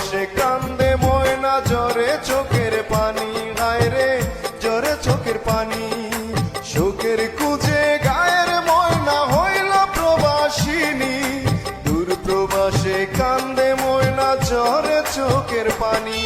প্রবাসে কান্দে ময়না ঝরে চোখের পানি, হায় রে ঝরে চোখের পানি। শোকের কুজে গায়ের ময়না হইল প্রবাসিনী, দূর প্রবাসে কান্দে ময়না ঝরে চোখের পানি।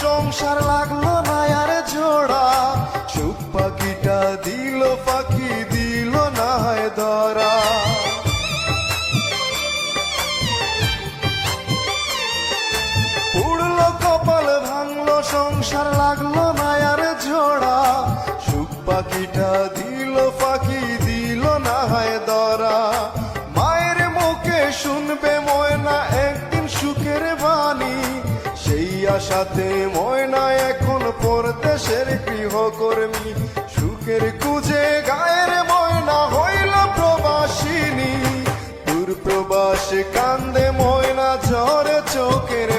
সংসার লাগলো না আর জোড়া, সুখ পাখিটা দিল পাখি দিল না হয় ধরা। উড়লো কপাল ভাঙলো সংসার লাগলো না আর জোড়া, সুখ পাখিটা দিল পাখি দিল না হয় ধরা। মায়ের মুখে শুনবে ময়না একদিন সুখের বাণী, সেই আশাতে ময়না এখন পরদেশের গৃহকর্মী। সুখের কুজে গায়ের ময়না হইল প্রবাসিনী, দূর প্রবাসে কান্দে ময়না ঝরে চোখের